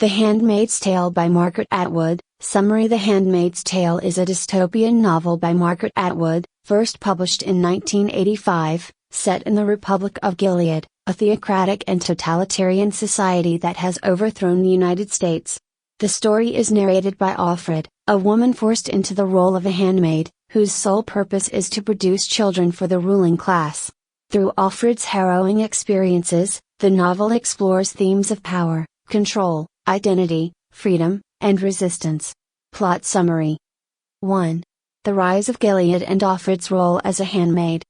The Handmaid's Tale by Margaret Atwood. Summary: The Handmaid's Tale is a dystopian novel by Margaret Atwood, first published in 1985, set in the Republic of Gilead, a theocratic and totalitarian society that has overthrown the United States. The story is narrated by Offred, a woman forced into the role of a handmaid, whose sole purpose is to produce children for the ruling class. Through Offred's harrowing experiences, the novel explores themes of power, control, identity, freedom, and resistance. Plot summary. 1. The rise of Gilead and Offred's role as a handmaid.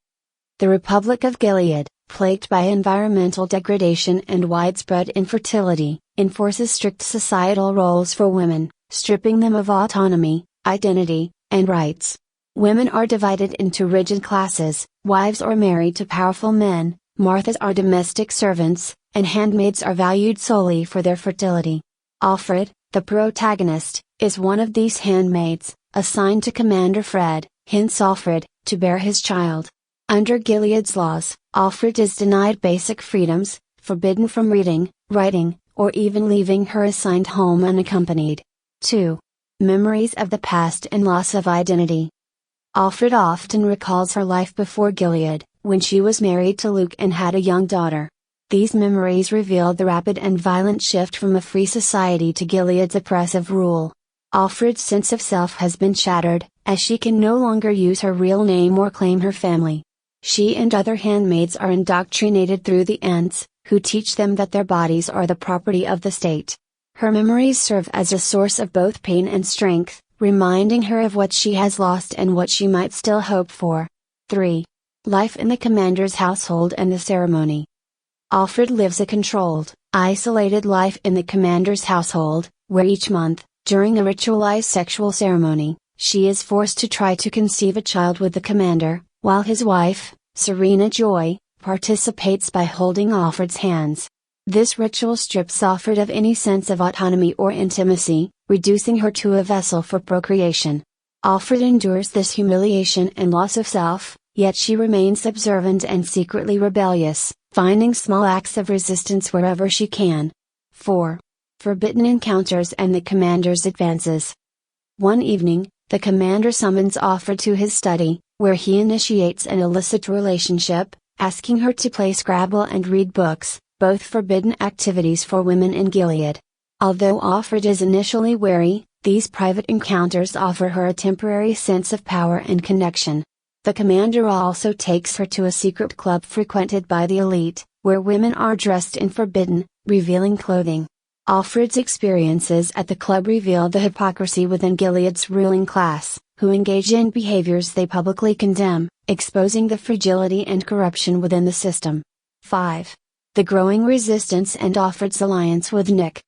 The Republic of Gilead, plagued by environmental degradation and widespread infertility, enforces strict societal roles for women, stripping them of autonomy, identity, and rights. Women are divided into rigid classes: wives are married to powerful men, Marthas are domestic servants, and handmaids are valued solely for their fertility. Offred, the protagonist, is one of these handmaids, assigned to Commander Fred, hence Offred, to bear his child. Under Gilead's laws, Offred is denied basic freedoms, forbidden from reading, writing, or even leaving her assigned home unaccompanied. 2. Memories of the past and loss of identity. Offred often recalls her life before Gilead, when she was married to Luke and had a young daughter. These memories reveal the rapid and violent shift from a free society to Gilead's oppressive rule. Offred's sense of self has been shattered, as she can no longer use her real name or claim her family. She and other handmaids are indoctrinated through the aunts, who teach them that their bodies are the property of the state. Her memories serve as a source of both pain and strength, reminding her of what she has lost and what she might still hope for. 3. Life in the commander's household and the ceremony. Offred lives a controlled, isolated life in the commander's household, where each month, during a ritualized sexual ceremony, she is forced to try to conceive a child with the commander, while his wife, Serena Joy, participates by holding Offred's hands. This ritual strips Offred of any sense of autonomy or intimacy, reducing her to a vessel for procreation. Offred endures this humiliation and loss of self, yet she remains observant and secretly rebellious, finding small acts of resistance wherever she can. 4. Forbidden encounters and the commander's advances. One evening, the commander summons Offred to his study, where he initiates an illicit relationship, asking her to play Scrabble and read books, both forbidden activities for women in Gilead. Although Offred is initially wary, these private encounters offer her a temporary sense of power and connection. The commander also takes her to a secret club frequented by the elite, where women are dressed in forbidden, revealing clothing. Offred's experiences at the club reveal the hypocrisy within Gilead's ruling class, who engage in behaviors they publicly condemn, exposing the fragility and corruption within the system. 5. The growing resistance and Offred's alliance with Nick.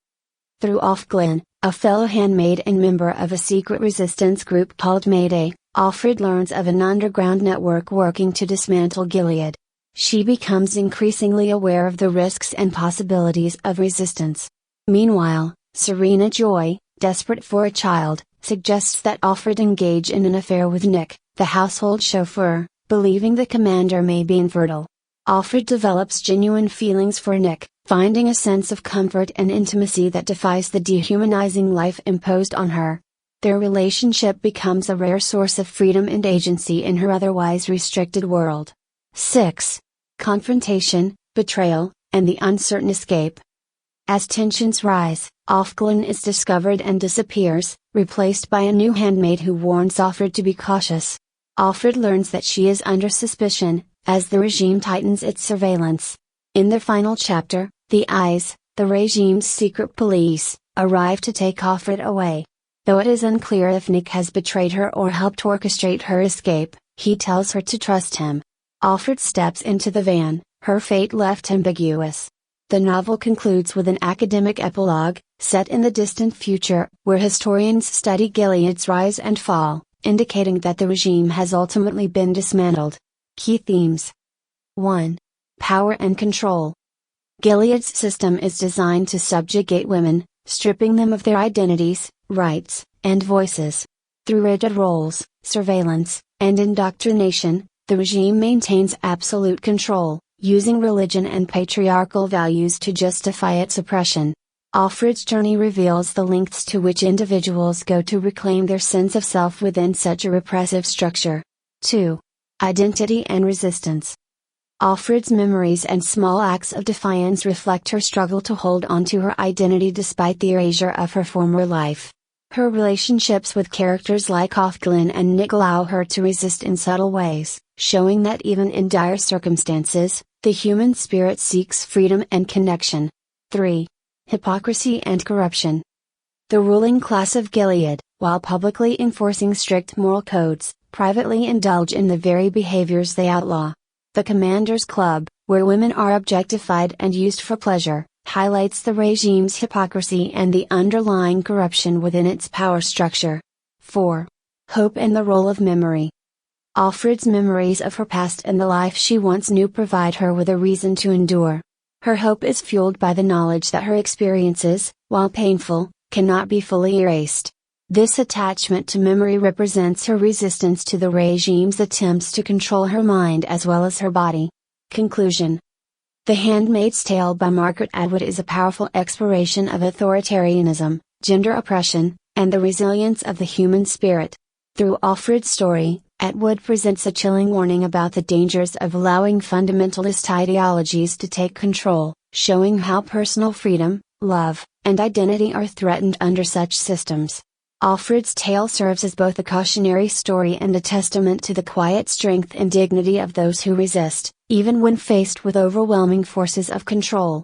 Through Offglyn, a fellow handmaid and member of a secret resistance group called Mayday, Offred learns of an underground network working to dismantle Gilead. She becomes increasingly aware of the risks and possibilities of resistance. Meanwhile, Serena Joy, desperate for a child, suggests that Offred engage in an affair with Nick, the household chauffeur, believing the commander may be infertile. Offred develops genuine feelings for Nick, finding a sense of comfort and intimacy that defies the dehumanizing life imposed on her. Their relationship becomes a rare source of freedom and agency in her otherwise restricted world. 6. Confrontation, betrayal, and the uncertain escape. As tensions rise, Offglyn is discovered and disappears, replaced by a new handmaid who warns Offred to be cautious. Offred learns that she is under suspicion, as the regime tightens its surveillance. In the final chapter, the Eyes, the regime's secret police, arrive to take Offred away. Though it is unclear if Nick has betrayed her or helped orchestrate her escape, he tells her to trust him. Offred steps into the van, her fate left ambiguous. The novel concludes with an academic epilogue, set in the distant future, where historians study Gilead's rise and fall, indicating that the regime has ultimately been dismantled. Key themes. 1. Power and control. Gilead's system is designed to subjugate women, stripping them of their identities, rights, and voices. Through rigid roles, surveillance, and indoctrination, the regime maintains absolute control, using religion and patriarchal values to justify its oppression. Alfred's journey reveals the lengths to which individuals go to reclaim their sense of self within such a repressive structure. 2. Identity and resistance. Alfred's memories and small acts of defiance reflect her struggle to hold on to her identity despite the erasure of her former life. Her relationships with characters like Othglin and Nick allow her to resist in subtle ways, showing that even in dire circumstances, the human spirit seeks freedom and connection. 3. Hypocrisy and corruption. The ruling class of Gilead, while publicly enforcing strict moral codes, privately indulge in the very behaviors they outlaw. The Commander's Club, where women are objectified and used for pleasure, highlights the regime's hypocrisy and the underlying corruption within its power structure. 4. Hope and the role of memory. Alfred's memories of her past and the life she once knew provide her with a reason to endure. Her hope is fueled by the knowledge that her experiences, while painful, cannot be fully erased. This attachment to memory represents her resistance to the regime's attempts to control her mind as well as her body. Conclusion. The Handmaid's Tale by Margaret Atwood is a powerful exploration of authoritarianism, gender oppression, and the resilience of the human spirit. Through Alfred's story, Atwood presents a chilling warning about the dangers of allowing fundamentalist ideologies to take control, showing how personal freedom, love, and identity are threatened under such systems. Alfred's tale serves as both a cautionary story and a testament to the quiet strength and dignity of those who resist, even when faced with overwhelming forces of control.